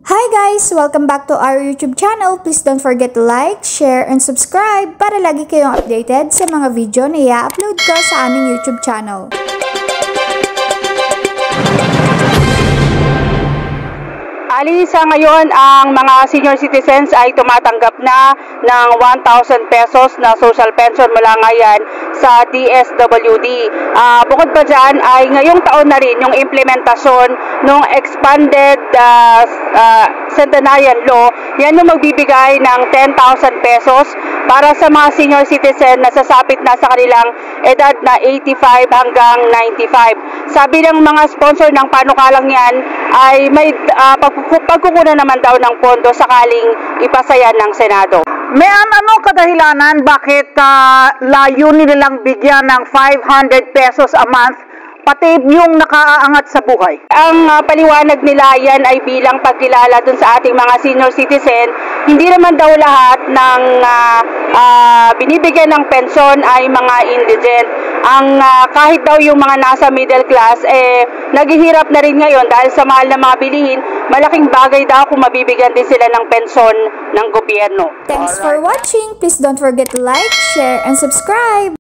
Hi guys! Welcome back to our YouTube channel. Please don't forget to like, share, and subscribe para lagi kayong updated sa mga video na i-upload ko sa aming YouTube channel. Sa ngayon, ang mga senior citizens ay tumatanggap na ng 1,000 pesos na social pension mula ngayon sa DSWD. Bukod pa dyan ay ngayong taon na rin yung implementasyon ng expanded centenarian law. Yan yung magbibigay ng 10,000 pesos para sa mga senior citizen na sasapit na sa kanilang edad na 85 hanggang 95. Sabi ng mga sponsor ng panukalang yan ay may pagkukunan naman daw ng pondo sakaling ipasaya ng Senado. Ma'am, ano kadahilanan bakit layunin nilang bigyan ng 500 pesos a month pati yung nakaaangat sa buhay? Ang paliwanag nila yan ay bilang pagkilala dun sa ating mga senior citizen. Hindi naman daw lahat ng binibigyan ng pensyon ay mga indigent. Kahit daw yung mga nasa middle class, naghihirap na rin ngayon dahil sa mahal na mga bilihin. Malaking bagay daw kung mabibigyan din sila ng pensyon ng gobyerno. Thanks for watching. Please don't forget to like, share, and subscribe.